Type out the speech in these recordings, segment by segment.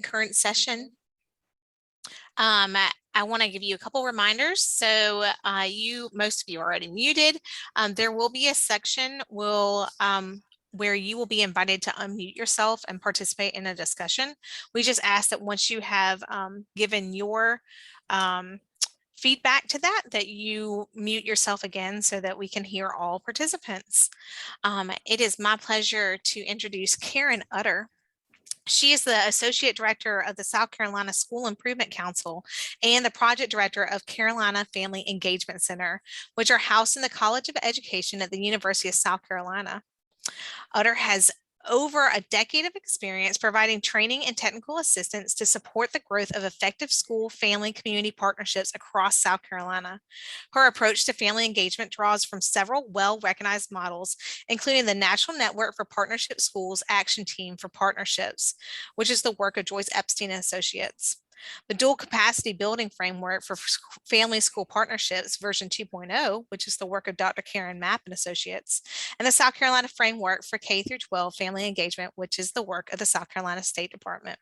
Current session. I want to give you a couple reminders. So most of you are already muted. There will be a section where you will be invited to unmute yourself and participate in a discussion. We just ask that once you have given your feedback to that you mute yourself again so that we can hear all participants. It is my pleasure to introduce Karen Utter. She is the Associate Director of the South Carolina School Improvement Council and the Project Director of Carolina Family Engagement Center, which are housed in the College of Education at the University of South Carolina. Utter has over a decade of experience providing training and technical assistance to support the growth of effective school, family, community partnerships across South Carolina. Her approach to family engagement draws from several well-recognized models, including the National Network for Partnership Schools Action Team for Partnerships, which is the work of Joyce Epstein and Associates. The Dual Capacity Building Framework for Family School Partnerships version 2.0, which is the work of Dr. Karen Mapp and Associates, and the South Carolina Framework for K through 12 Family Engagement, which is the work of the South Carolina State Department.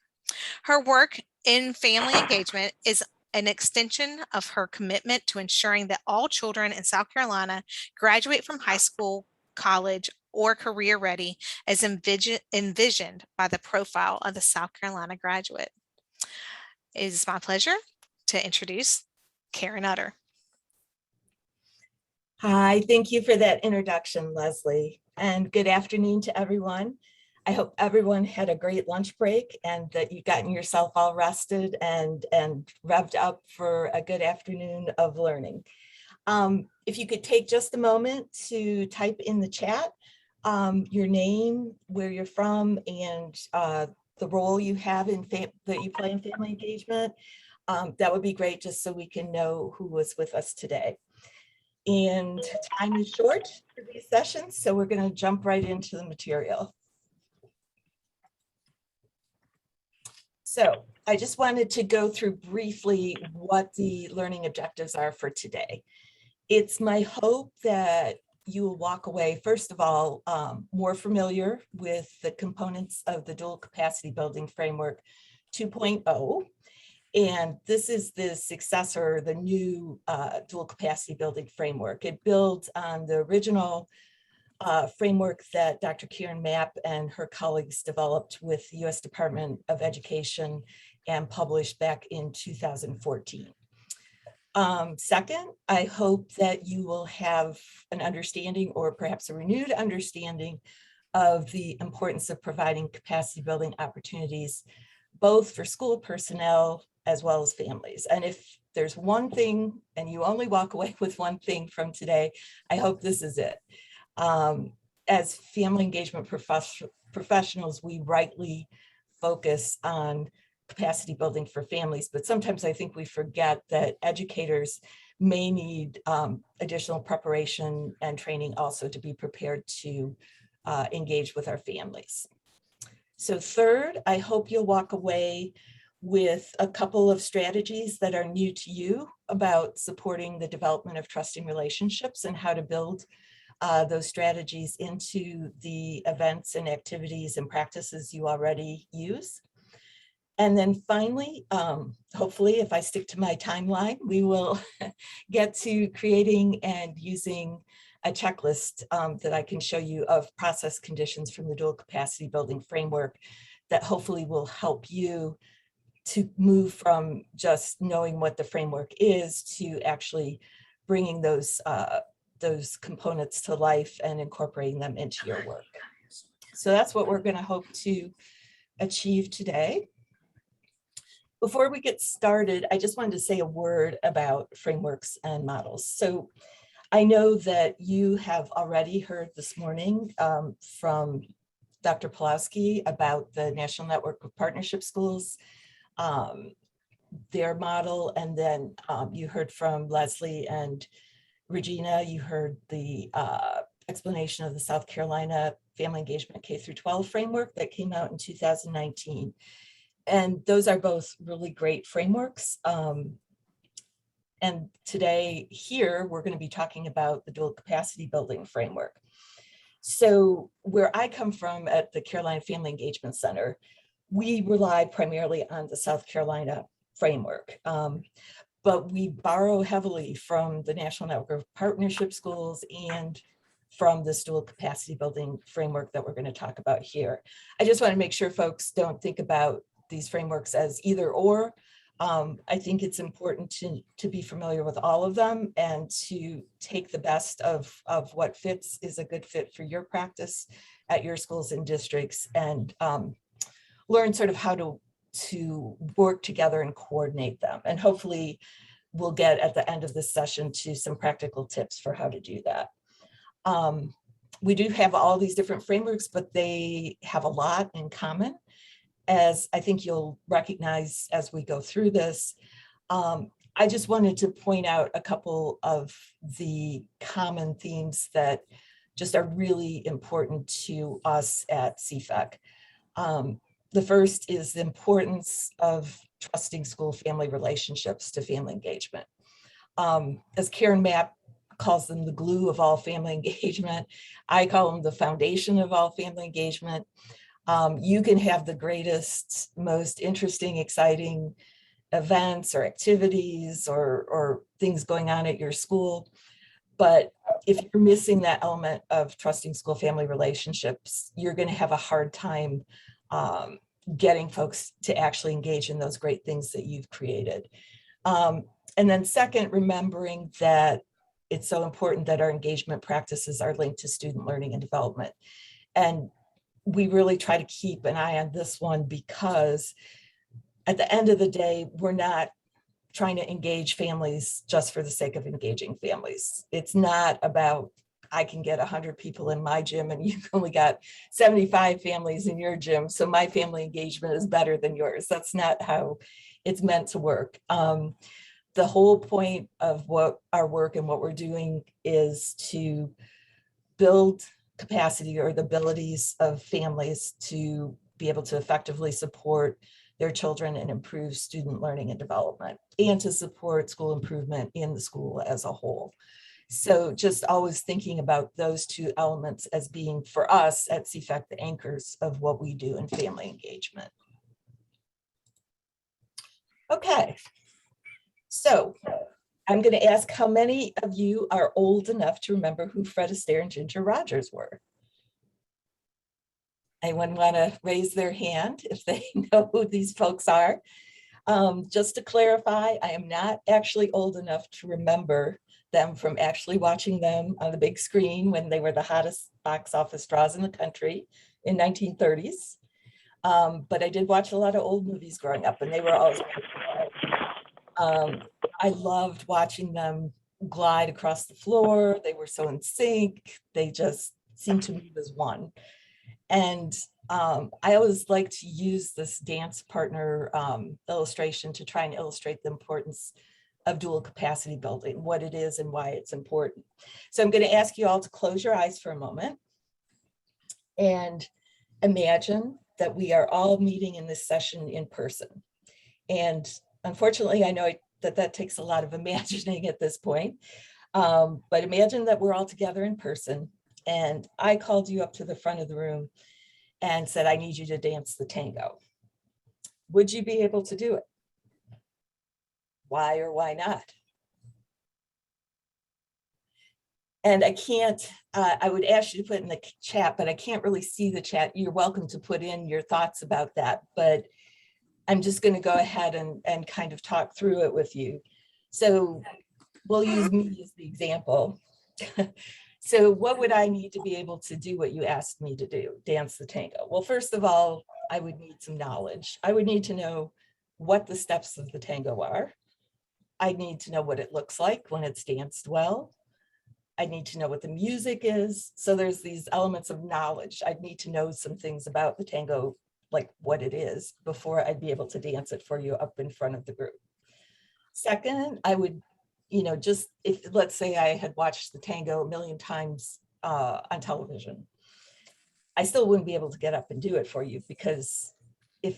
Her work in family engagement is an extension of her commitment to ensuring that all children in South Carolina graduate from high school, college, or career ready as envisioned by the profile of the South Carolina graduate. It is my pleasure to introduce Karen Utter. Hi, thank you for that introduction, Leslie, and good afternoon to everyone. I hope everyone had a great lunch break and that you've gotten yourself all rested and revved up for a good afternoon of learning. If you could take just a moment to type in the chat your name, where you're from, and the role you have that you play in family engagement, that would be great, just so we can know who was with us today. And time is short for these sessions, so we're going to jump right into the material. So I just wanted to go through briefly what the learning objectives are for today. It's my hope that you will walk away, first of all, more familiar with the components of the Dual Capacity Building Framework 2.0. And this is the successor, the new Dual Capacity Building Framework. It builds on the original framework that Dr. Karen Mapp and her colleagues developed with the U.S. Department of Education and published back in 2014. Second, I hope that you will have an understanding, or perhaps a renewed understanding, of the importance of providing capacity building opportunities, both for school personnel as well as families. And if there's one thing, and you only walk away with one thing from today, I hope this is it. As family engagement professionals, we rightly focus on capacity building for families, but sometimes I think we forget that educators may need additional preparation and training also to be prepared to engage with our families. So third, I hope you'll walk away with a couple of strategies that are new to you about supporting the development of trusting relationships and how to build those strategies into the events and activities and practices you already use. And then finally, hopefully, if I stick to my timeline, we will get to creating and using a checklist that I can show you of process conditions from the Dual Capacity Building Framework that hopefully will help you to move from just knowing what the framework is to actually bringing those components to life and incorporating them into your work. So that's what we're going to hope to achieve today. Before we get started, I just wanted to say a word about frameworks and models. So I know that you have already heard this morning from Dr. Pawlowski about the National Network of Partnership Schools, their model, and then you heard from Leslie and Regina. You heard the explanation of the South Carolina Family Engagement K through 12 framework that came out in 2019. And those are both really great frameworks. And today here, we're going to be talking about the Dual Capacity Building Framework. So where I come from at the Carolina Family Engagement Center, we rely primarily on the South Carolina framework, but we borrow heavily from the National Network of Partnership Schools and from this dual capacity building framework that we're going to talk about here. I just want to make sure folks don't think about these frameworks as either or. I think it's important to be familiar with all of them and to take the best of what fits is a good fit for your practice at your schools and districts, and learn sort of how to work together and coordinate them. And hopefully we'll get at the end of this session to some practical tips for how to do that. We do have all these different frameworks, but they have a lot in common, as I think you'll recognize as we go through this. I just wanted to point out a couple of the common themes that just are really important to us at CFEC. The first is the importance of trusting school-family relationships to family engagement. As Karen Mapp calls them the glue of all family engagement, I call them the foundation of all family engagement. You can have the greatest, most interesting, exciting events or activities or things going on at your school, but if you're missing that element of trusting school-family relationships, you're going to have a hard time getting folks to actually engage in those great things that you've created. And then second, remembering that it's so important that our engagement practices are linked to student learning and development. And we really try to keep an eye on this one, because at the end of the day, we're not trying to engage families just for the sake of engaging families. It's not about, I can get 100 people in my gym and you've only got 75 families in your gym, so my family engagement is better than yours. That's not how it's meant to work. The whole point of what our work and what we're doing is to build capacity or the abilities of families to be able to effectively support their children and improve student learning and development, and to support school improvement in the school as a whole. So just always thinking about those two elements as being, for us at CFEC, the anchors of what we do in family engagement. Okay, so I'm going to ask how many of you are old enough to remember who Fred Astaire and Ginger Rogers were? Anyone want to raise their hand if they know who these folks are? Just to clarify, I am not actually old enough to remember them from actually watching them on the big screen when they were the hottest box office draws in the country in 1930s. But I did watch a lot of old movies growing up, and they were always I loved watching them glide across the floor. They were so in sync. They just seemed to move as one. And I always like to use this dance partner illustration to try and illustrate the importance of dual capacity building, what it is and why it's important. So I'm going to ask you all to close your eyes for a moment and imagine that we are all meeting in this session in person. And unfortunately, I know that takes a lot of imagining at this point, but imagine that we're all together in person and I called you up to the front of the room and said, I need you to dance the tango. Would you be able to do it? Why or why not? And I can't, I would ask you to put in the chat, but I can't really see the chat. You're welcome to put in your thoughts about that, but I'm just going to go ahead and kind of talk through it with you. So we'll use me as the example. So what would I need to be able to do what you asked me to do, dance the tango? Well, first of all, I would need some knowledge. I would need to know what the steps of the tango are. I need to know what it looks like when it's danced well. I need to know what the music is. So there's these elements of knowledge. I'd need to know some things about the tango, like what it is, before I'd be able to dance it for you up in front of the group. Second, I would, just if, let's say I had watched the tango a million times on television, I still wouldn't be able to get up and do it for you because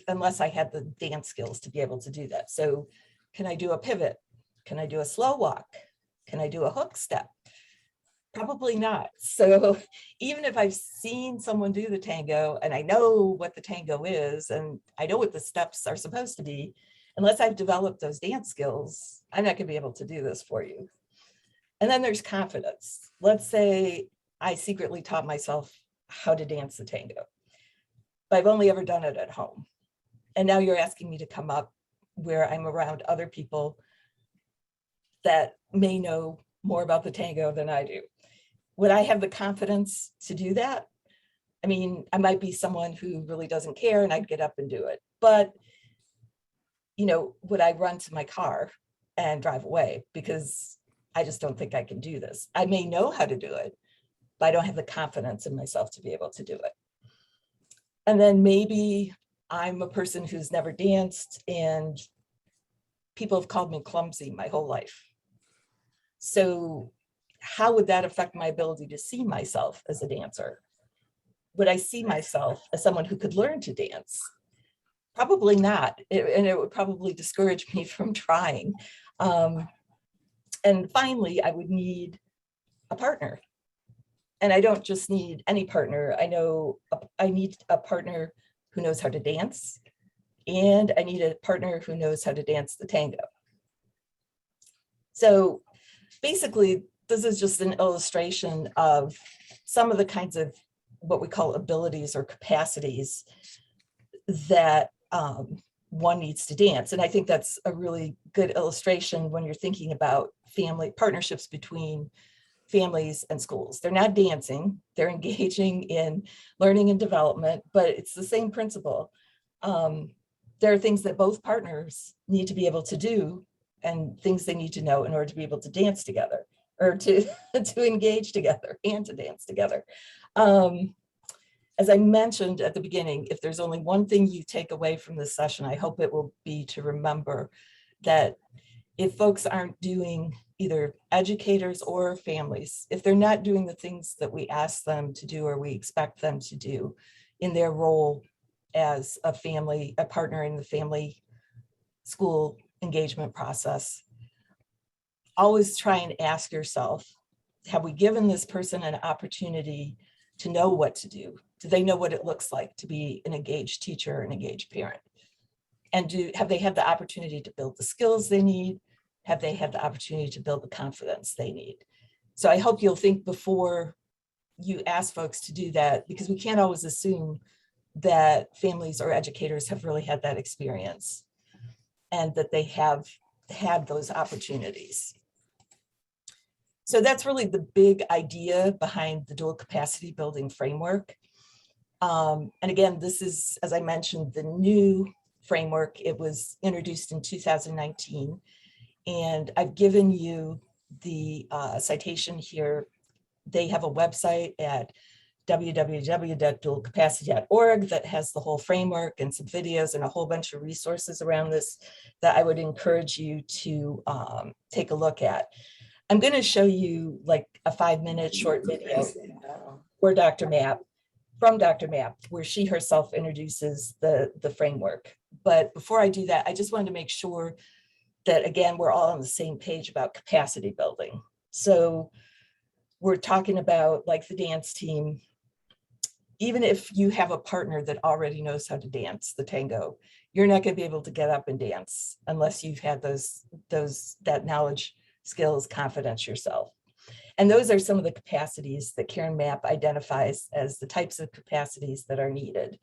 unless I had the dance skills to be able to do that. So can I do a pivot? Can I do a slow walk? Can I do a hook step? Probably not. So even if I've seen someone do the tango and I know what the tango is and I know what the steps are supposed to be, unless I've developed those dance skills, I'm not going to be able to do this for you. And then there's confidence. Let's say I secretly taught myself how to dance the tango, but I've only ever done it at home. And now you're asking me to come up where I'm around other people that may know more about the tango than I do. Would I have the confidence to do that? I mean, I might be someone who really doesn't care and I'd get up and do it. But, would I run to my car and drive away because I just don't think I can do this? I may know how to do it, but I don't have the confidence in myself to be able to do it. And then maybe I'm a person who's never danced and people have called me clumsy my whole life. So how would that affect my ability to see myself as a dancer? Would I see myself as someone who could learn to dance? Probably not. And it would probably discourage me from trying. And finally, I would need a partner. And I don't just need any partner. I know I need a partner who knows how to dance, and I need a partner who knows how to dance the tango. So basically, this is just an illustration of some of the kinds of what we call abilities or capacities that one needs to dance. And I think that's a really good illustration when you're thinking about family partnerships between families and schools. They're not dancing, they're engaging in learning and development, but it's the same principle. There are things that both partners need to be able to do and things they need to know in order to be able to dance together or to engage together and to dance together. As I mentioned at the beginning, if there's only one thing you take away from this session, I hope it will be to remember that if folks aren't doing, either educators or families, if they're not doing the things that we ask them to do or we expect them to do in their role as a family, a partner in the family school engagement process, always try and ask yourself, have we given this person an opportunity to know what to do? Do they know what it looks like to be an engaged teacher, an engaged parent? And have they had the opportunity to build the skills they need? Have they had the opportunity to build the confidence they need? So I hope you'll think before you ask folks to do that, because we can't always assume that families or educators have really had that experience and that they have had those opportunities. So that's really the big idea behind the dual capacity building framework. And again, this is, as I mentioned, the new framework. It was introduced in 2019. And I've given you the citation here. They have a website at www.dualcapacity.org that has the whole framework and some videos and a whole bunch of resources around this that I would encourage you to take a look at. I'm going to show you like a 5-minute short video for Dr. Mapp, from Dr. Mapp, where she herself introduces the framework. But before I do that, I just wanted to make sure that, again, we're all on the same page about capacity building. So we're talking about, like the dance team, even if you have a partner that already knows how to dance the tango, you're not going to be able to get up and dance unless you've had that knowledge, skills, confidence yourself. And those are some of the capacities that Karen Mapp identifies as the types of capacities that are needed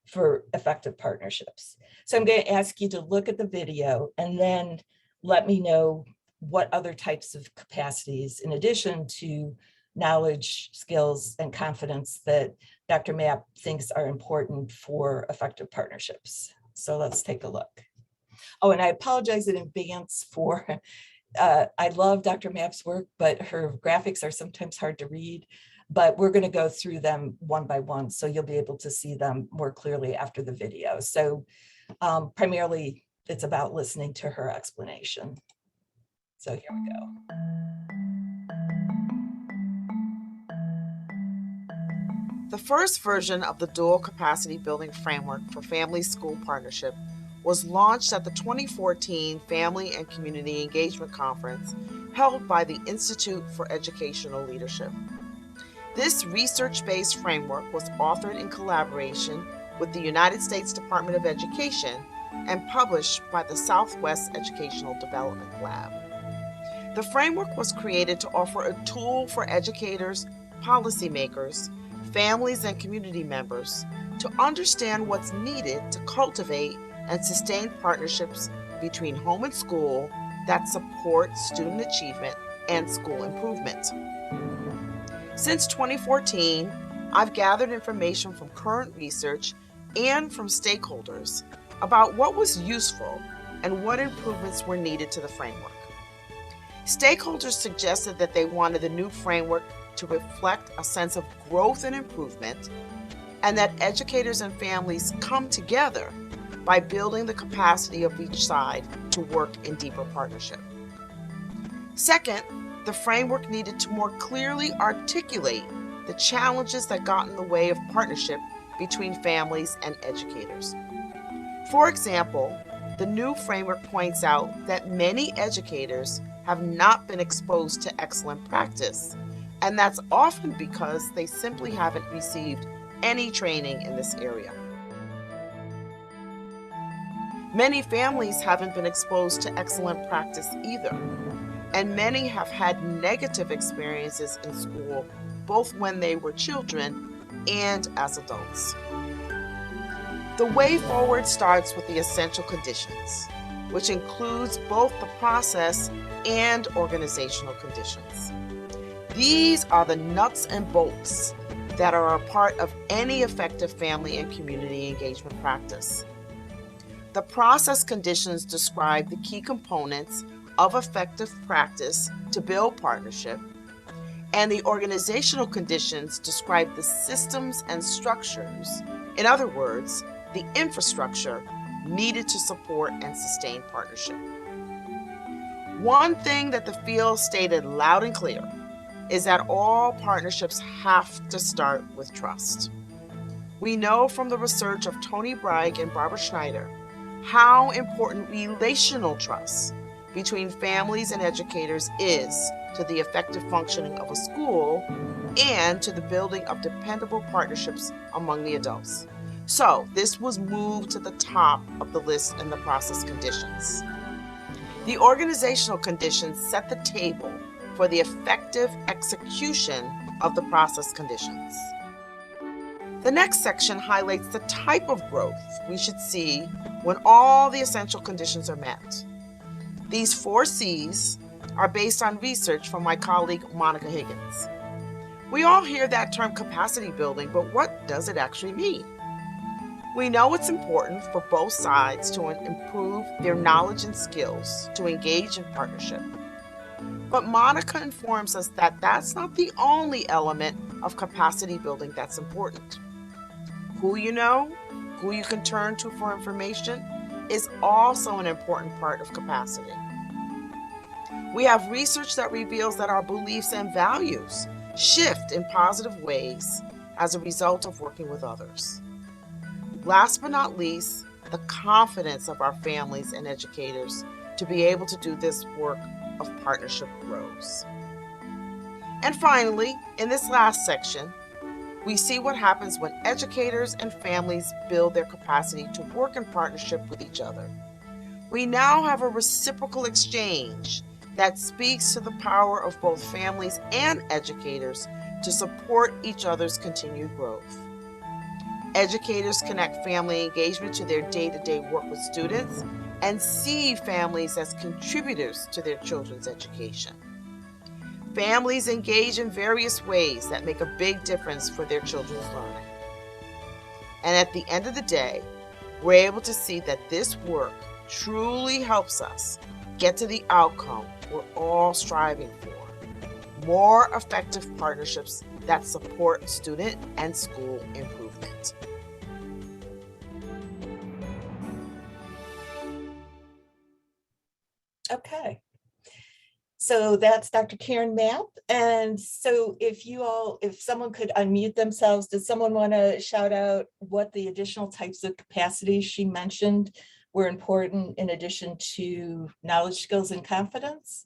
for effective partnerships. So I'm going to ask you to look at the video and then let me know what other types of capacities, in addition to knowledge, skills, and confidence, that Dr. Mapp thinks are important for effective partnerships. So let's take a look. Oh, and I apologize in advance for, I love Dr. Mapp's work, but her graphics are sometimes hard to read, but we're going to go through them one by one, so you'll be able to see them more clearly after the video. So primarily, it's about listening to her explanation. So here we go. The first version of the Dual Capacity Building Framework for Family School Partnership was launched at the 2014 Family and Community Engagement Conference held by the Institute for Educational Leadership. This research-based framework was authored in collaboration with the United States Department of Education and published by the Southwest Educational Development Lab. The framework was created to offer a tool for educators, policymakers, families, and community members to understand what's needed to cultivate and sustain partnerships between home and school that support student achievement and school improvement. Since 2014, I've gathered information from current research and from stakeholders about what was useful and what improvements were needed to the framework. Stakeholders suggested that they wanted the new framework to reflect a sense of growth and improvement, and that educators and families come together by building the capacity of each side to work in deeper partnership. Second, the framework needed to more clearly articulate the challenges that got in the way of partnership between families and educators. For example, the new framework points out that many educators have not been exposed to excellent practice, and that's often because they simply haven't received any training in this area. Many families haven't been exposed to excellent practice either, and many have had negative experiences in school, both when they were children and as adults. The way forward starts with the essential conditions, which includes both the process and organizational conditions. These are the nuts and bolts that are a part of any effective family and community engagement practice. The process conditions describe the key components of effective practice to build partnership, and the organizational conditions describe the systems and structures, in other words, the infrastructure needed to support and sustain partnership. One thing that the field stated loud and clear is that all partnerships have to start with trust. We know from the research of Tony Bragg and Barbara Schneider how important relational trust between families and educators is to the effective functioning of a school and to the building of dependable partnerships among the adults. So this was moved to the top of the list in the process conditions. The organizational conditions set the table for the effective execution of the process conditions. The next section highlights the type of growth we should see when all the essential conditions are met. These 4 C's are based on research from my colleague Monica Higgins. We all hear that term capacity building, but what does it actually mean? We know it's important for both sides to improve their knowledge and skills to engage in partnership. But Monica informs us that that's not the only element of capacity building that's important. Who you know, who you can turn to for information, is also an important part of capacity. We have research that reveals that our beliefs and values shift in positive ways as a result of working with others. Last but not least, the confidence of our families and educators to be able to do this work of partnership grows. And finally, in this last section, we see what happens when educators and families build their capacity to work in partnership with each other. We now have a reciprocal exchange that speaks to the power of both families and educators to support each other's continued growth. Educators connect family engagement to their day-to-day work with students and see families as contributors to their children's education. Families engage in various ways that make a big difference for their children's learning. And at the end of the day, we're able to see that this work truly helps us get to the outcome we're all striving for: more effective partnerships that support student and school improvement. Okay. So that's Dr. Karen Mapp. And so if someone could unmute themselves, does someone want to shout out what the additional types of capacities she mentioned – were important in addition to knowledge, skills, and confidence?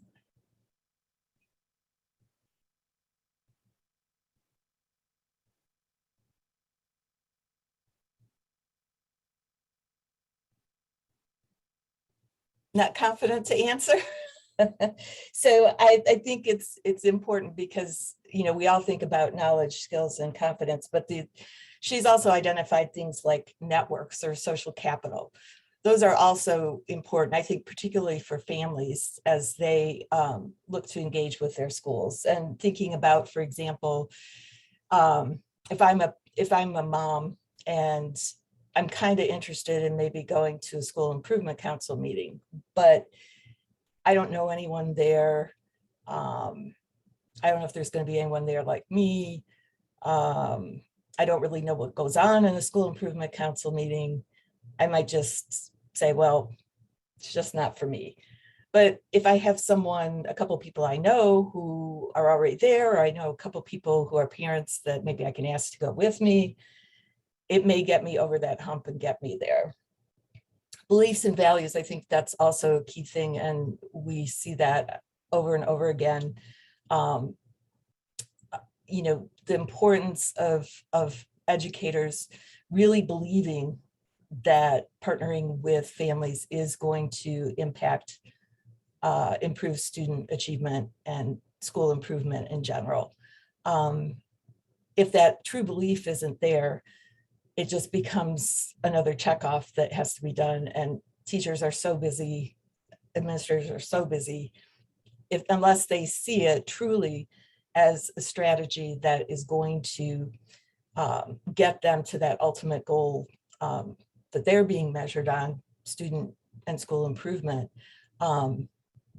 not confident to answer. So I think it's important because, you know, we all think about knowledge, skills, and confidence, but she's also identified things like networks or social capital. Those are also important, I think, particularly for families as they look to engage with their schools. And thinking about, for example, if I'm a mom and I'm kind of interested in maybe going to a school improvement council meeting, but I don't know anyone there. I don't know if there's going to be anyone there like me. I don't really know what goes on in a school improvement council meeting. I might just say, well, it's just not for me. But if I have someone, a couple of people I know who are already there, or I know a couple of people who are parents that maybe I can ask to go with me, it may get me over that hump and get me there. Beliefs and values, I think that's also a key thing. And we see that over and over again. You know, the importance of educators really believing that partnering with families is going to impact, improve student achievement and school improvement in general. If that true belief isn't there, it just becomes another checkoff that has to be done. And teachers are so busy, administrators are so busy, unless they see it truly as a strategy that is going to get them to that ultimate goal that they're being measured on, student and school improvement,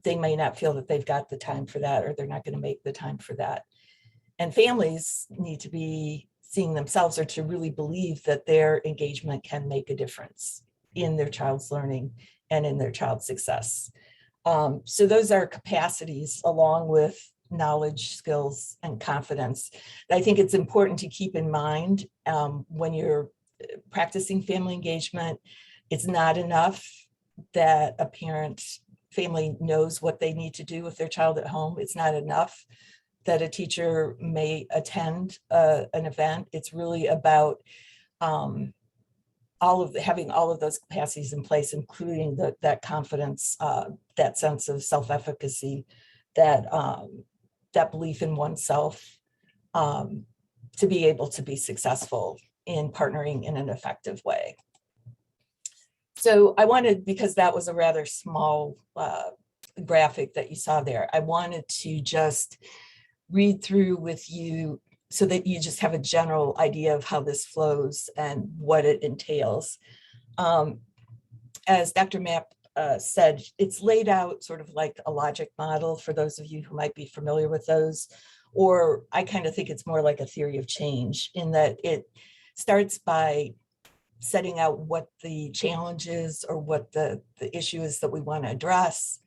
they may not feel that they've got the time for that, or they're not going to make the time for that. And families need to be seeing themselves, or to really believe that their engagement can make a difference in their child's learning and in their child's success. So those are capacities along with knowledge, skills, and confidence. I think it's important to keep in mind when you're practicing family engagement. It's not enough that a family knows what they need to do with their child at home. It's not enough that a teacher may attend an event. It's really about having all of those capacities in place, including that confidence, that sense of self-efficacy, that belief in oneself, to be able to be successful in partnering in an effective way. So I wanted, because that was a rather small graphic that you saw there, I wanted to just read through with you so that you just have a general idea of how this flows and what it entails. As Dr. Mapp said, it's laid out sort of like a logic model for those of you who might be familiar with those, or I kind of think it's more like a theory of change, in that it starts by setting out what the challenge is or what the issue is that we want to address.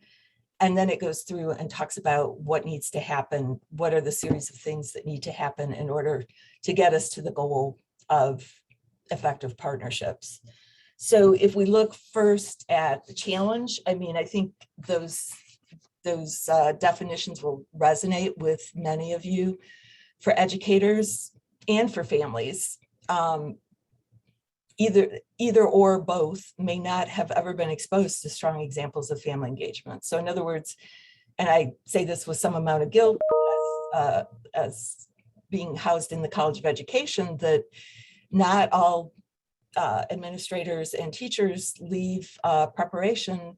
And then it goes through and talks about what needs to happen, what are the series of things that need to happen in order to get us to the goal of effective partnerships. So if we look first at the challenge, I mean, I think those definitions will resonate with many of you. For educators and for families, either or both may not have ever been exposed to strong examples of family engagement. So in other words, and I say this with some amount of guilt as being housed in the College of Education, that not all administrators and teachers leave preparation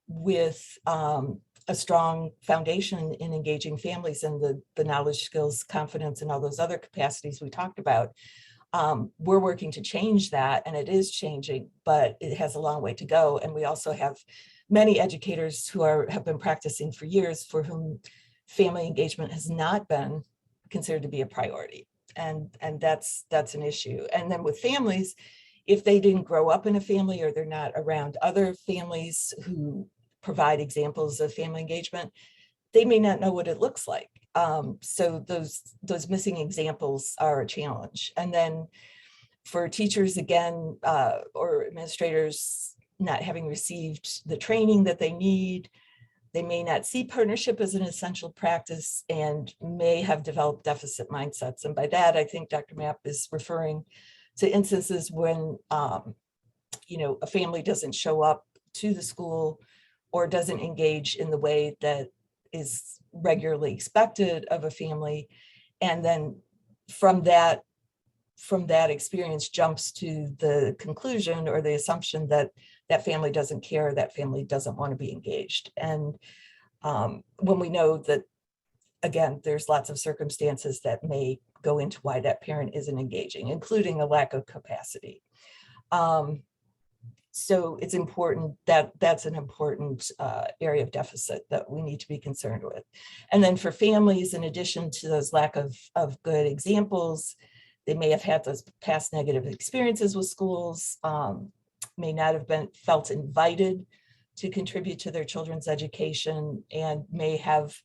with a strong foundation in engaging families and the knowledge, skills, confidence, and all those other capacities we talked about. We're working to change that, and it is changing, but it has a long way to go. And we also have many educators who have been practicing for years for whom family engagement has not been considered to be a priority. And that's an issue. And then with families, if they didn't grow up in a family, or they're not around other families who provide examples of family engagement, they may not know what it looks like. So those missing examples are a challenge. And then for teachers, again, or administrators not having received the training that they need, they may not see partnership as an essential practice and may have developed deficit mindsets. And by that, I think Dr. Mapp is referring to instances when a family doesn't show up to the school, or doesn't engage in the way that is regularly expected of a family. And then from that experience jumps to the conclusion or the assumption that that family doesn't care, that family doesn't want to be engaged. And when we know that, again, there's lots of circumstances that may go into why that parent isn't engaging, including a lack of capacity. So it's important that that's an important area of deficit that we need to be concerned with. And then for families, in addition to those lack of good examples, they may have had those past negative experiences with schools, may not have been felt invited to contribute to their children's education, and may have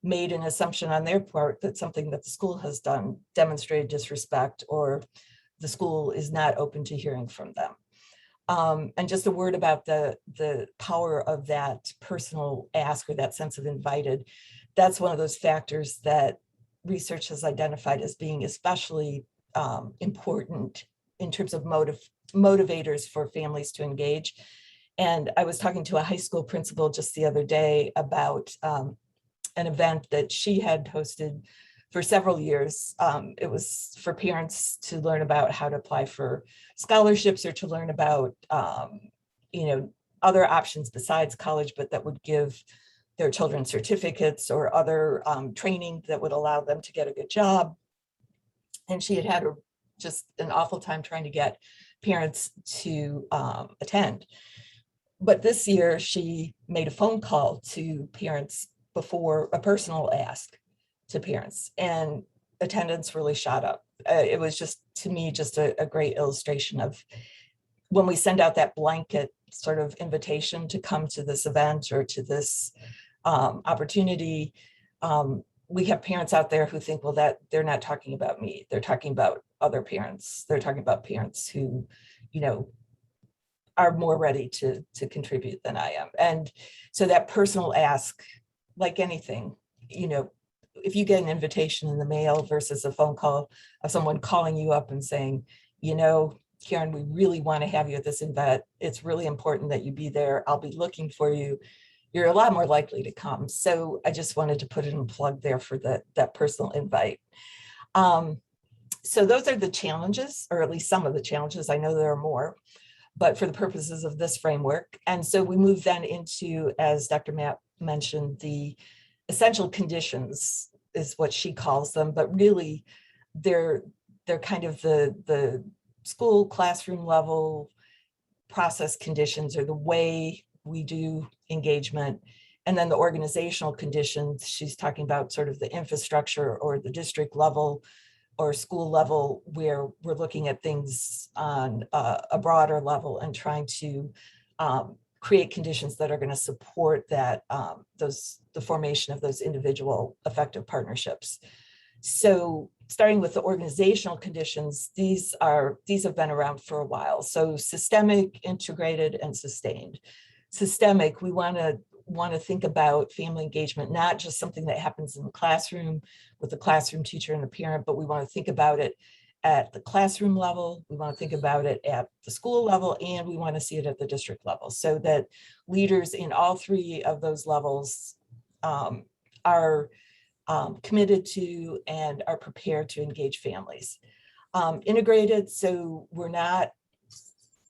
made an assumption on their part that something that the school has done demonstrated disrespect, or the school is not open to hearing from them. And just a word about the power of that personal ask, or that sense of invited. That's one of those factors that research has identified as being especially important in terms of motivators for families to engage. And I was talking to a high school principal just the other day about an event that she had hosted for several years. It was for parents to learn about how to apply for scholarships, or to learn about other options besides college, but that would give their children certificates or other training that would allow them to get a good job. And she had just an awful time trying to get parents to attend. But this year she made a phone call to parents before a personal ask to parents, and attendance really shot up. It was just, to me, just a great illustration of when we send out that blanket sort of invitation to come to this event or to this opportunity, we have parents out there who think, well, that they're not talking about me. They're talking about other parents. They're talking about parents who, are more ready to contribute than I am. And so that personal ask, like anything, if you get an invitation in the mail versus a phone call of someone calling you up and saying, Karen, we really want to have you at this event. It's really important that you be there. I'll be looking for you. You're a lot more likely to come. So I just wanted to put in a plug there for that personal invite. So those are the challenges, or at least some of the challenges. I know there are more, but for the purposes of this framework. And so we move then into, as Dr. Matt mentioned, the essential conditions is what she calls them, but really they're kind of the school classroom level process conditions, or the way we do engagement. And then the organizational conditions, she's talking about sort of the infrastructure or the district level or school level, where we're looking at things on a broader level and trying to create conditions that are going to support that the formation of those individual effective partnerships. So starting with the organizational conditions, these have been around for a while. So systemic, integrated, and sustained. Systemic, we want to think about family engagement, not just something that happens in the classroom with the classroom teacher and the parent, but we want to think about it at the classroom level, we want to think about it at the school level, and we want to see it at the district level, so that leaders in all three of those levels are committed to and are prepared to engage families. Integrated, so we're not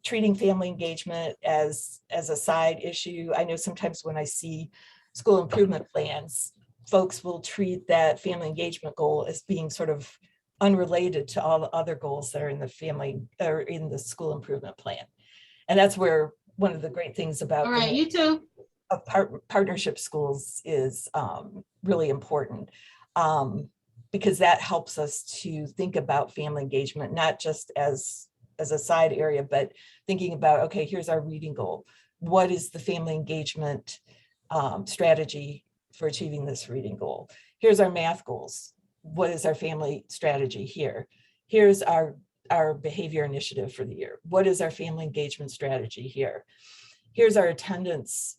treating family engagement as a side issue. I know sometimes when I see school improvement plans, folks will treat that family engagement goal as being sort of unrelated to all the other goals that are in the family or in the school improvement plan. And that's where one of the great things about all right, you too. Of partnership schools is really important, because that helps us to think about family engagement, not just as a side area, but thinking about, okay, here's our reading goal. What is the family engagement strategy for achieving this reading goal? Here's our math goals. What is our family strategy here? Here's our behavior initiative for the year. What is our family engagement strategy here? Here's our attendance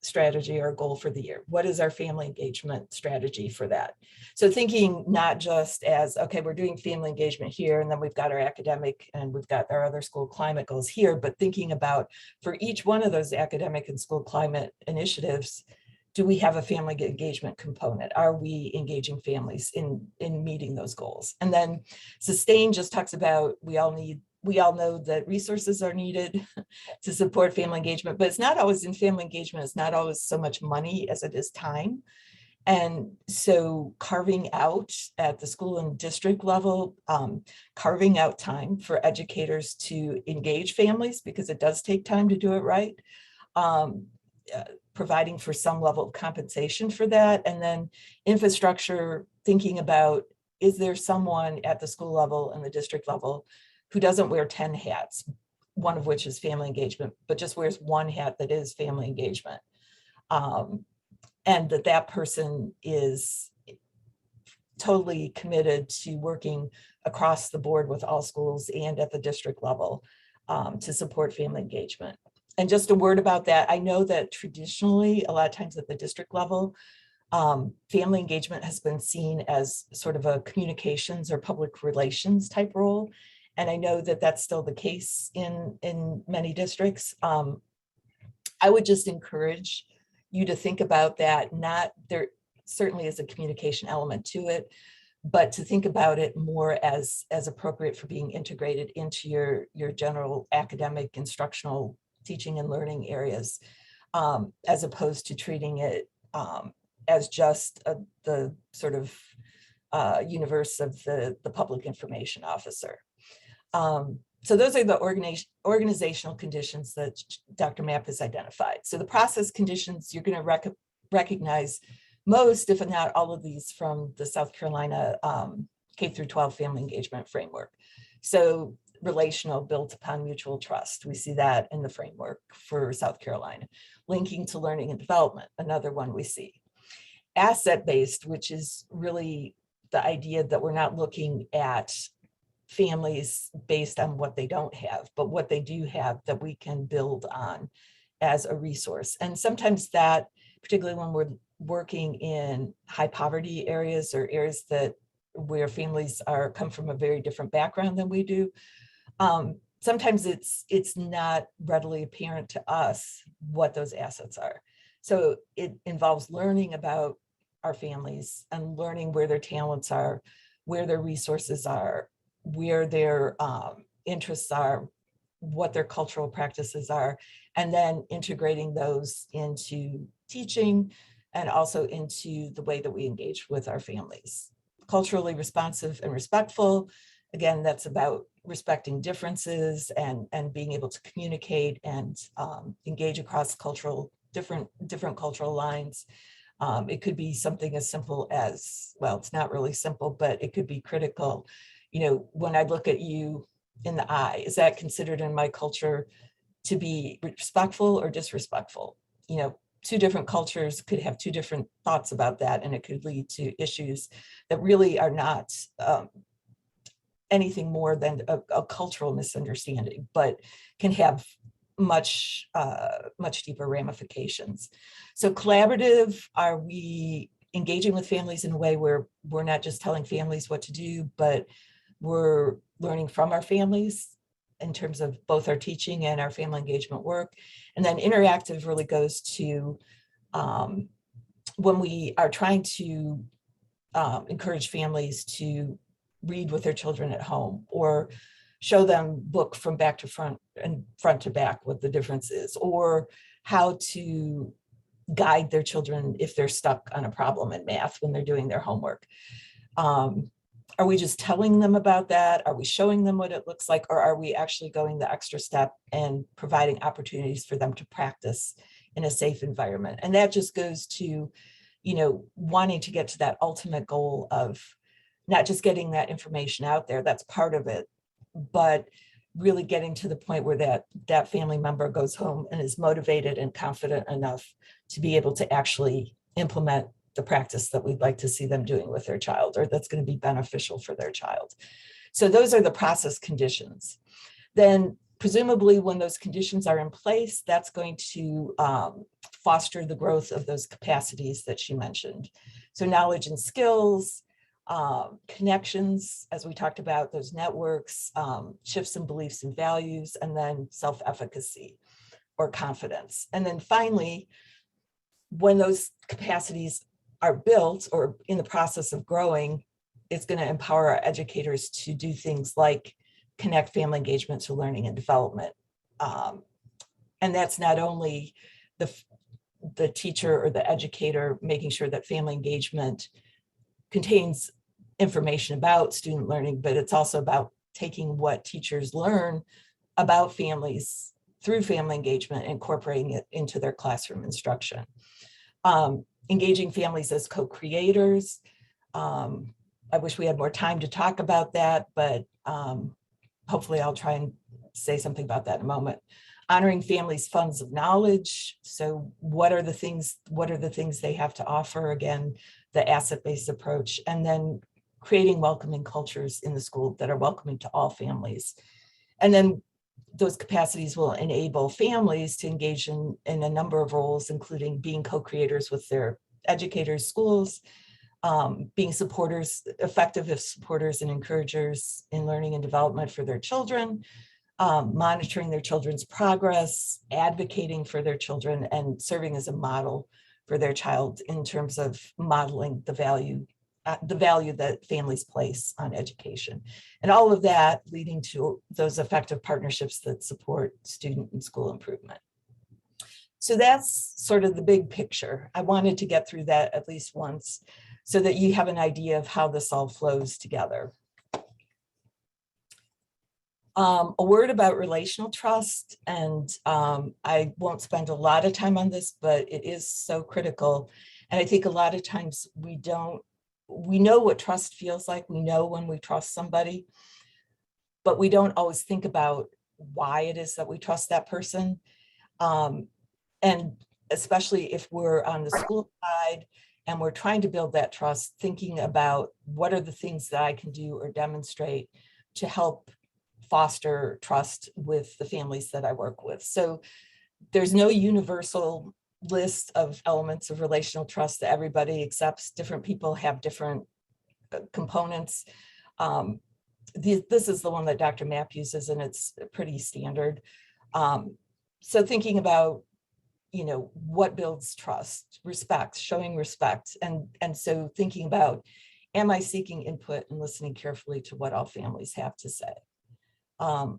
strategy or goal for the year? What is our family engagement strategy for that? So thinking not just as, okay, we're doing family engagement here, and then we've got our academic and we've got our other school climate goals here, but thinking about for each one of those academic and school climate initiatives, do we have a family engagement component? Are we engaging families in meeting those goals? And then sustain just talks about we all know that resources are needed to support family engagement, but it's not always in family engagement. It's not always so much money as it is time. And so carving out at the school and district level, carving out time for educators to engage families, because it does take time to do it right. Providing for some level of compensation for that. And then infrastructure, thinking about, is there someone at the school level and the district level who doesn't wear 10 hats, one of which is family engagement, but just wears one hat that is family engagement. And that person is totally committed to working across the board with all schools and at the district level to support family engagement. And just a word about that, I know that traditionally, a lot of times at the district level, family engagement has been seen as sort of a communications or public relations type role. And I know that that's still the case in many districts. I would just encourage you to think about that. Not there certainly is a communication element to it, but to think about it more as appropriate for being integrated into your general academic instructional teaching and learning areas, as opposed to treating it as just the sort of universe of the public information officer. So those are the organizational conditions that Dr. Mapp has identified. So the process conditions, you're going to recognize most, if not all of these, from the South Carolina K through 12 family engagement framework. So relational, built upon mutual trust. We see that in the framework for South Carolina. Linking to learning and development, another one we see. Asset-based, which is really the idea that we're not looking at families based on what they don't have, but what they do have that we can build on as a resource. And sometimes that, particularly when we're working in high poverty areas or areas where families come from a very different background than we do, sometimes it's not readily apparent to us what those assets are. So it involves learning about our families and learning where their talents are, where their resources are, where their interests are, what their cultural practices are, and then integrating those into teaching and also into the way that we engage with our families. Culturally responsive and respectful. Again, that's about respecting differences and being able to communicate and engage across different cultural lines. It could be something as simple as, well, it's not really simple, but it could be critical. You know, when I look at you in the eye, is that considered in my culture to be respectful or disrespectful? You know, two different cultures could have two different thoughts about that, and it could lead to issues that really are not anything more than a cultural misunderstanding, but can have much deeper ramifications. So collaborative, are we engaging with families in a way where we're not just telling families what to do, but we're learning from our families in terms of both our teaching and our family engagement work? And then interactive really goes to when we are trying to encourage families to read with their children at home, or show them book from back to front and front to back what the difference is, or how to guide their children if they're stuck on a problem in math when they're doing their homework. Are we just telling them about that? Are we showing them what it looks like? Or are we actually going the extra step and providing opportunities for them to practice in a safe environment? And that just goes to, you know, wanting to get to that ultimate goal of not just getting that information out there, that's part of it, but really getting to the point where that family member goes home and is motivated and confident enough to be able to actually implement the practice that we'd like to see them doing with their child, or that's going to be beneficial for their child. So those are the process conditions. Then presumably when those conditions are in place, that's going to foster the growth of those capacities that she mentioned. So knowledge and skills, connections, as we talked about, those networks, shifts in beliefs and values, and then self-efficacy or confidence. And then finally, when those capacities are built or in the process of growing, it's going to empower our educators to do things like connect family engagement to learning and development. And that's not only the teacher or the educator making sure that family engagement contains information about student learning, but it's also about taking what teachers learn about families through family engagement, incorporating it into their classroom instruction. Engaging families as co-creators. I wish we had more time to talk about that, but hopefully I'll try and say something about that in a moment. Honoring families' funds of knowledge. So what are the things they have to offer? Again, the asset-based approach, and then creating welcoming cultures in the school that are welcoming to all families. And then those capacities will enable families to engage in a number of roles, including being co-creators with their educators, schools, being supporters, effective supporters and encouragers in learning and development for their children, monitoring their children's progress, advocating for their children, and serving as a model for their child in terms of modeling the value that families place on education. And all of that leading to those effective partnerships that support student and school improvement. So that's sort of the big picture. I wanted to get through that at least once so that you have an idea of how this all flows together. A word about relational trust, and I won't spend a lot of time on this, but it is so critical. And I think a lot of times we know what trust feels like. We know when we trust somebody, but we don't always think about why it is that we trust that person. And especially if we're on the school side and we're trying to build that trust, thinking about what are the things that I can do or demonstrate to help foster trust with the families that I work with. So there's no universal list of elements of relational trust that everybody accepts. Different people have different components. This is the one that Dr. Mapp uses, and it's pretty standard. So thinking about, what builds trust, respect, showing respect. And so thinking about, am I seeking input and listening carefully to what all families have to say?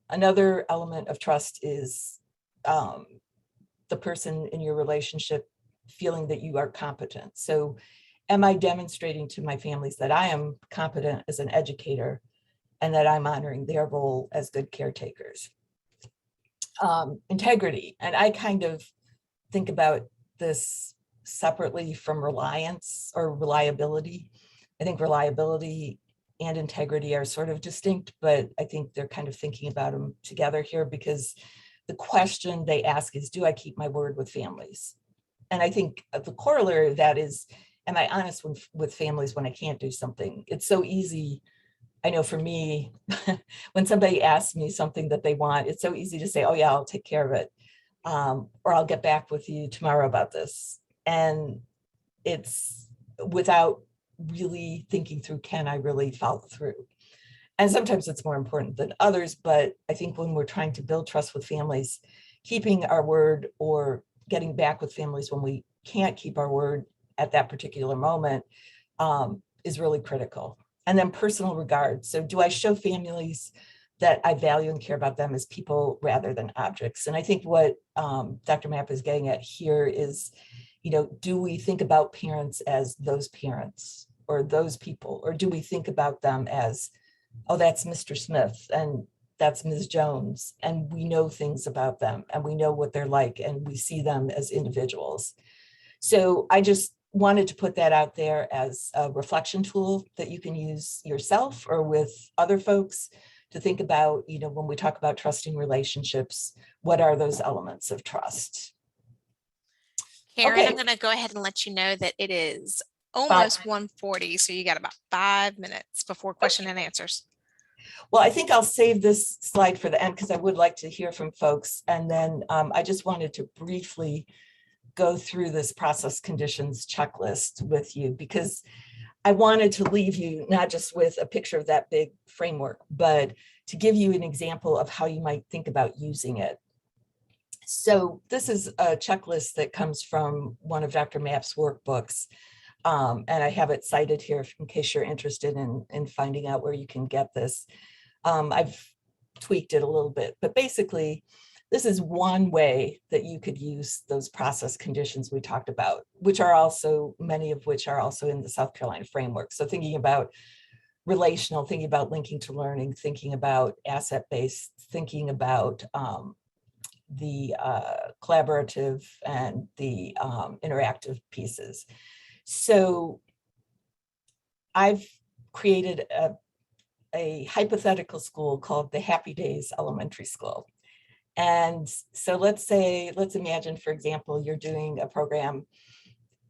Another element of trust is the person in your relationship feeling that you are competent. So am I demonstrating to my families that I am competent as an educator and that I'm honoring their role as good caretakers? Integrity, and I kind of think about this separately from reliance or reliability. I think reliability and integrity are sort of distinct, but I think they're kind of thinking about them together here, because the question they ask is, do I keep my word with families? And I think the corollary of that is, am I honest with families when I can't do something? It's so easy. I know for me, when somebody asks me something that they want, it's so easy to say, oh yeah, I'll take care of it. Or I'll get back with you tomorrow about this. And it's without really thinking through, can I really follow through? And sometimes it's more important than others, but I think when we're trying to build trust with families, keeping our word or getting back with families when we can't keep our word at that particular moment is really critical. And then personal regard. So do I show families that I value and care about them as people rather than objects? And I think what Dr. Mapp is getting at here is, do we think about parents as those parents or those people, or do we think about them as, oh, that's Mr. Smith and that's Ms. Jones, and we know things about them and we know what they're like and we see them as individuals. So I just wanted to put that out there as a reflection tool that you can use yourself or with other folks to think about, when we talk about trusting relationships, what are those elements of trust? Karen, Okay. I'm going to go ahead and let you know that it is Fine. almost 1:40, so you got about 5 minutes before question and answers. Well, I think I'll save this slide for the end because I would like to hear from folks. And then I just wanted to briefly go through this process conditions checklist with you, because I wanted to leave you not just with a picture of that big framework, but to give you an example of how you might think about using it. So this is a checklist that comes from one of Dr. Mapp's workbooks. And I have it cited here in case you're interested in finding out where you can get this. I've tweaked it a little bit, but basically, this is one way that you could use those process conditions we talked about, which are also, many of which are also in the South Carolina framework. So thinking about relational, thinking about linking to learning, thinking about asset-based, thinking about the collaborative and the interactive pieces. So I've created a hypothetical school called the Happy Days Elementary School. And so let's imagine, for example, you're doing a program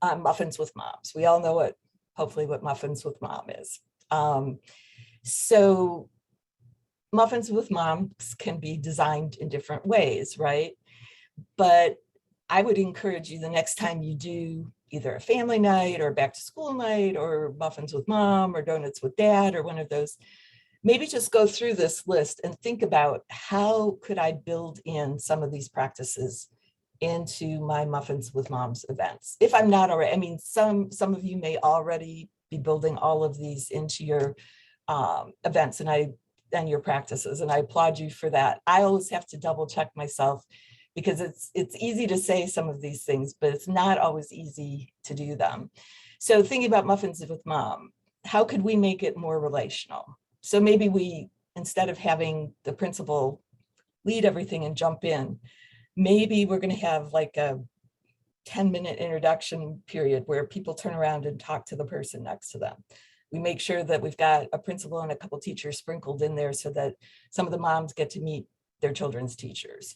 on Muffins with Moms. We all know hopefully what Muffins with Mom is. So Muffins with Moms can be designed in different ways, right? But I would encourage you the next time you do either a family night or back to school night or Muffins with Mom or Donuts with Dad or one of those, maybe just go through this list and think about how could I build in some of these practices into my Muffins with Moms events. If I'm not already, I mean, some of you may already be building all of these into your events and your practices, and I applaud you for that. I always have to double check myself because it's easy to say some of these things, but it's not always easy to do them. So thinking about Muffins with Mom, how could we make it more relational? So maybe we, instead of having the principal lead everything and jump in, maybe we're going to have like a 10-minute introduction period where people turn around and talk to the person next to them. We make sure that we've got a principal and a couple teachers sprinkled in there so that some of the moms get to meet their children's teachers.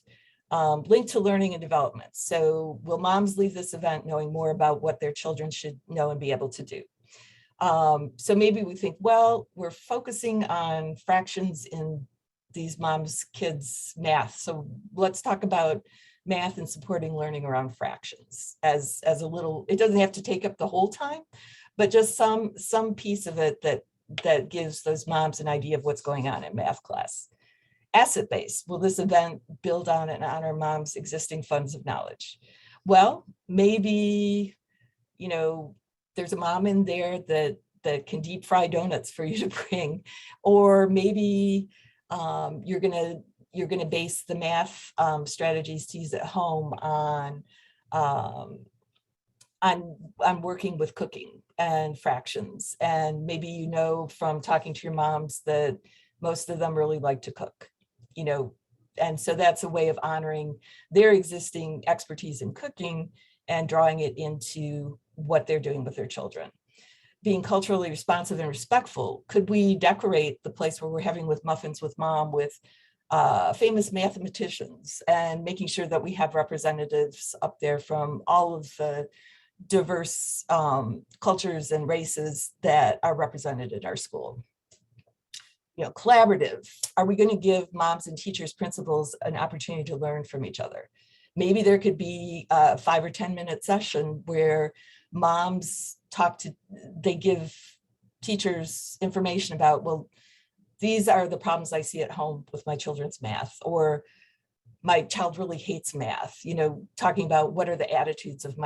Linked to learning and development. So will moms leave this event knowing more about what their children should know and be able to do? So maybe we think, well, we're focusing on fractions in these moms' kids' math. So let's talk about math and supporting learning around fractions as a little, it doesn't have to take up the whole time, but just some piece of it that gives those moms an idea of what's going on in math class. Asset-based, will this event build on and honor moms' existing funds of knowledge? Well, maybe, there's a mom in there that can deep fry donuts for you to bring, or maybe you're gonna base the math strategies to use at home on working with cooking and fractions, and maybe from talking to your moms that most of them really like to cook, and so that's a way of honoring their existing expertise in cooking and drawing it into what they're doing with their children. Being culturally responsive and respectful, could we decorate the place where we're having with Muffins with Mom with famous mathematicians and making sure that we have representatives up there from all of the diverse cultures and races that are represented at our school? Collaborative, are we going to give moms and teachers, principals an opportunity to learn from each other? Maybe there could be a 5 or 10-minute session where moms they give teachers information about, well, these are the problems I see at home with my children's math, or my child really hates math, talking about what are the attitudes of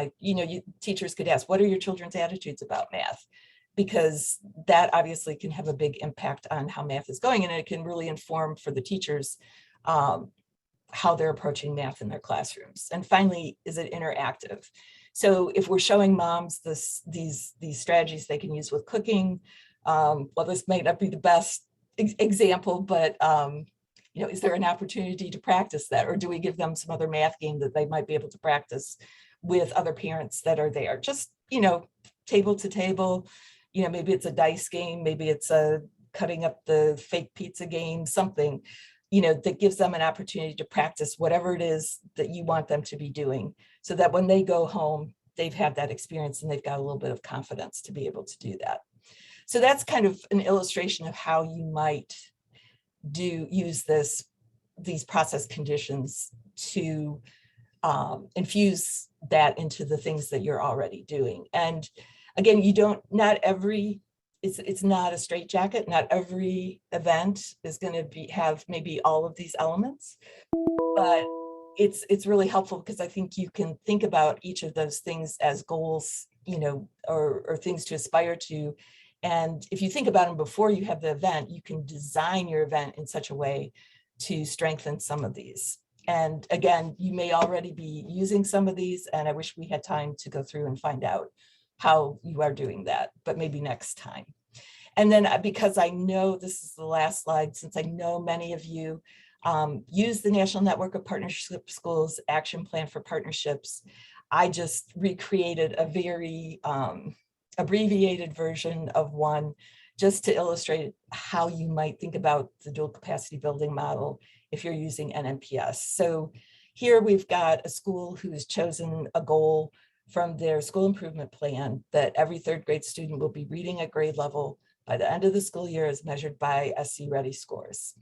teachers could ask, what are your children's attitudes about math? Because that obviously can have a big impact on how math is going, and it can really inform for the teachers how they're approaching math in their classrooms. And finally, is it interactive? So if we're showing moms these strategies they can use with cooking, well, this might not be the best example, but is there an opportunity to practice that? Or do we give them some other math game that they might be able to practice with other parents that are there? Just, table to table, maybe it's a dice game, maybe it's a cutting up the fake pizza game, something, that gives them an opportunity to practice whatever it is that you want them to be doing, so that when they go home, they've had that experience and they've got a little bit of confidence to be able to do that. So that's kind of an illustration of how you might use these process conditions to infuse that into the things that you're already doing. And again, it's not a straitjacket. Not every event is going to have maybe all of these elements, but it's really helpful because I think you can think about each of those things as goals, or things to aspire to. And if you think about them before you have the event, you can design your event in such a way to strengthen some of these. And again, you may already be using some of these, and I wish we had time to go through and find out how you are doing that, but maybe next time. And then because I know this is the last slide, since I know many of you use the National Network of Partnership Schools Action Plan for Partnerships, I just recreated a very abbreviated version of one just to illustrate how you might think about the dual capacity building model if you're using NNPS. So here we've got a school who has chosen a goal from their school improvement plan that every third grade student will be reading at grade level by the end of the school year as measured by SC Ready scores.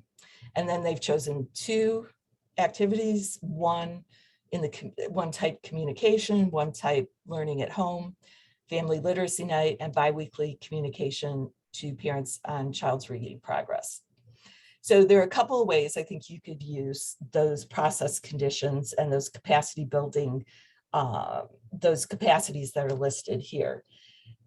And then they've chosen 2 activities, one type communication, one type learning at home, family literacy night, and biweekly communication to parents on child's reading progress. So there are a couple of ways I think you could use those process conditions and those capacity building, those capacities that are listed here.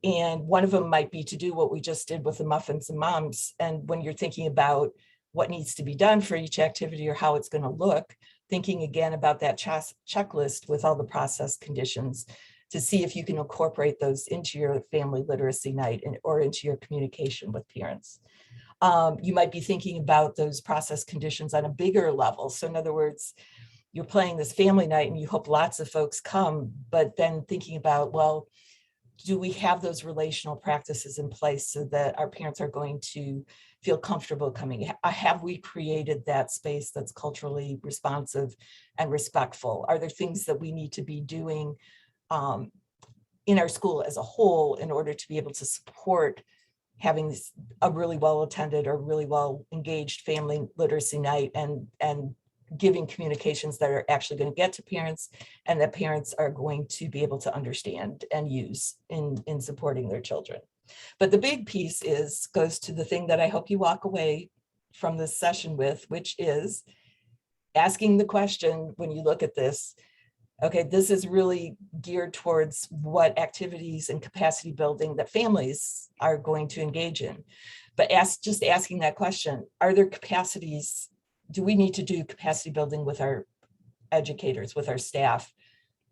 And one of them might be to do what we just did with the muffins and moms. And when you're thinking about what needs to be done for each activity or how it's going to look, thinking again about that checklist with all the process conditions to see if you can incorporate those into your family literacy night or into your communication with parents. You might be thinking about those process conditions on a bigger level. So in other words, you're playing this family night and you hope lots of folks come, but then thinking about, well, do we have those relational practices in place so that our parents are going to feel comfortable coming? Have we created that space that's culturally responsive and respectful? Are there things that we need to be doing in our school as a whole in order to be able to support having a really well attended or really well engaged family literacy night and giving communications that are actually going to get to parents and that parents are going to be able to understand and use in supporting their children. But the big piece goes to the thing that I hope you walk away from this session with, which is asking the question when you look at this, okay, this is really geared towards what activities and capacity building that families are going to engage in. But just asking that question, are there capacities? Do we need to do capacity building with our educators, with our staff,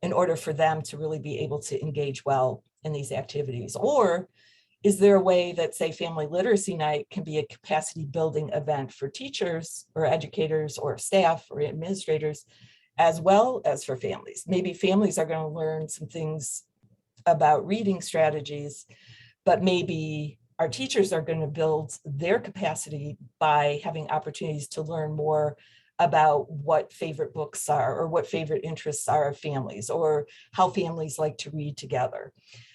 in order for them to really be able to engage well in these activities? Or is there a way that, say, Family Literacy Night can be a capacity building event for teachers or educators or staff or administrators, as well as for families? Maybe families are going to learn some things about reading strategies, but maybe our teachers are going to build their capacity by having opportunities to learn more about what favorite books are or what favorite interests are of families or how families like to read together.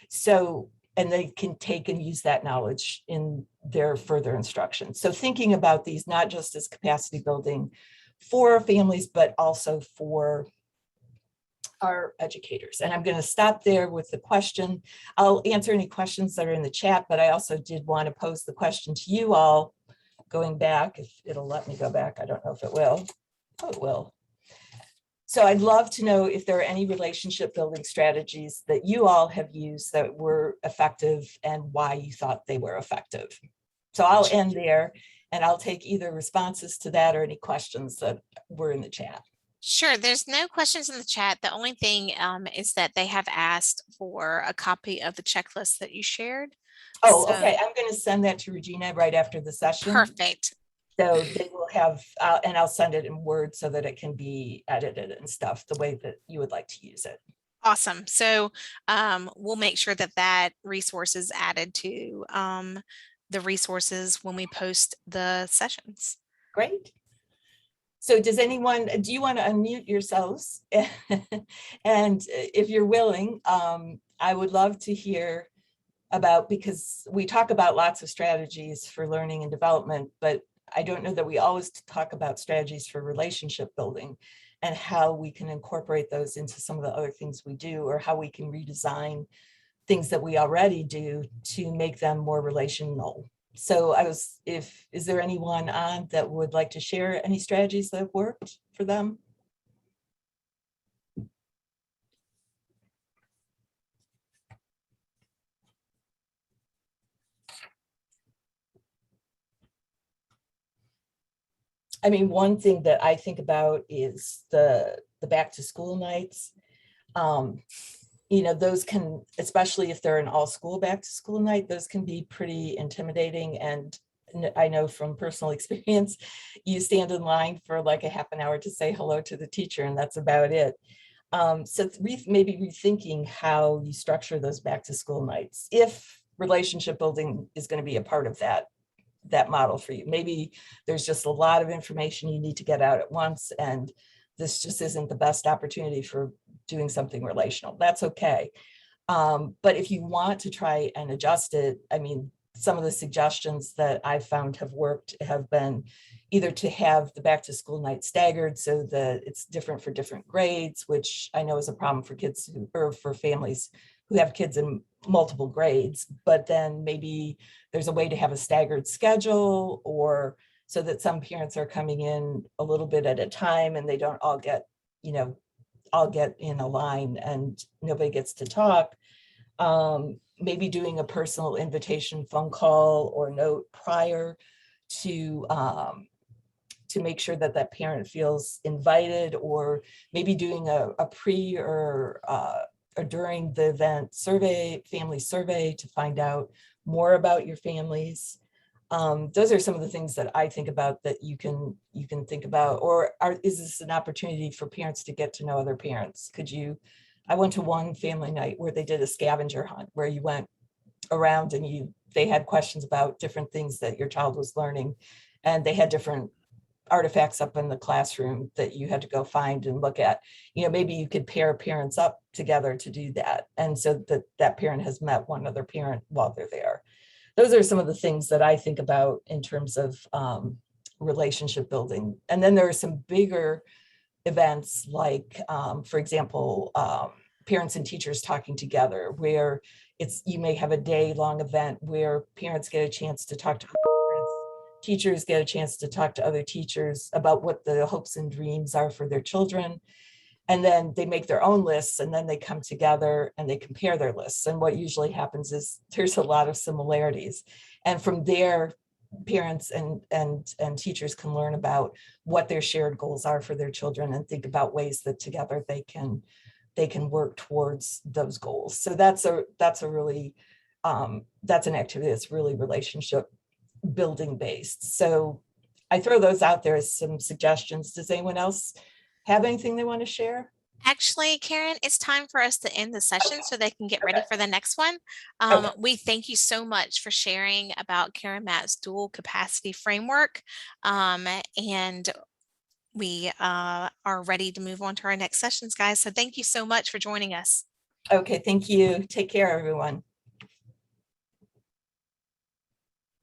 So, and they can take and use that knowledge in their further instruction. So thinking about these not just as capacity building for families, but also for our educators. And I'm going to stop there with the question. I'll answer any questions that are in the chat, but I also did want to pose the question to you all, going back, if it'll let me go back. I don't know if it will. Oh, it will. So I'd love to know if there are any relationship building strategies that you all have used that were effective and why you thought they were effective. So I'll end there and I'll take either responses to that or any questions that were in the chat. Sure. There's no questions in the chat. The only thing is that they have asked for a copy of the checklist that you shared. Oh, okay. I'm going to send that to Regina right after the session. Perfect. So they will have, and I'll send it in Word so that it can be edited and stuff the way that you would like to use it. Awesome. So we'll make sure that that resource is added to the resources when we post the sessions. Great. So do you want to unmute yourselves? And if you're willing, I would love to hear about, because we talk about lots of strategies for learning and development, but I don't know that we always talk about strategies for relationship building and how we can incorporate those into some of the other things we do, or how we can redesign things that we already do to make them more relational. So is there anyone on that would like to share any strategies that have worked for them? I mean, one thing that I think about is the back to school nights. You know, those can, especially if they're an all school back to school night, those can be pretty intimidating. And I know from personal experience, you stand in line for like a half an hour to say hello to the teacher, and that's about it. So maybe rethinking how you structure those back to school nights, if relationship building is going to be a part of that model for you. Maybe there's just a lot of information you need to get out at once, and this just isn't the best opportunity for doing something relational. That's okay. But if you want to try and adjust it, I mean, some of the suggestions that I've found have worked have been either to have the back to school night staggered so that it's different for different grades, which I know is a problem for kids or for families who have kids in multiple grades, but then maybe there's a way to have a staggered schedule, or so that some parents are coming in a little bit at a time and they don't all get, all get in a line and nobody gets to talk. Maybe doing a personal invitation phone call or note prior to make sure that that parent feels invited, or maybe doing a pre or during the event family survey to find out more about your families. Those are some of the things that I think about that you can think about. Or is this an opportunity for parents to get to know other parents? I went to one family night where they did a scavenger hunt where you went around and they had questions about different things that your child was learning, and they had different artifacts up in the classroom that you had to go find and look at. Maybe you could pair parents up together to do that, and so that parent has met one other parent while they're there. Those are some of the things that I think about in terms of relationship building. And then there are some bigger events like, for example, parents and teachers talking together, where you may have a day-long event where parents get a chance to talk to parents, teachers get a chance to talk to other teachers about what the hopes and dreams are for their children. And then they make their own lists, and then they come together and they compare their lists. And what usually happens is there's a lot of similarities. And from there, parents and teachers can learn about what their shared goals are for their children and think about ways that together they can work towards those goals. So that's an activity that's really relationship building based. So I throw those out there as some suggestions. Does anyone else have anything they want to share? Actually, Karen, it's time for us to end the session so they can get ready for the next one. Okay. We thank you so much for sharing about Karen Matt's dual capacity framework. And we are ready to move on to our next sessions, guys. So thank you so much for joining us. Okay, thank you. Take care, everyone.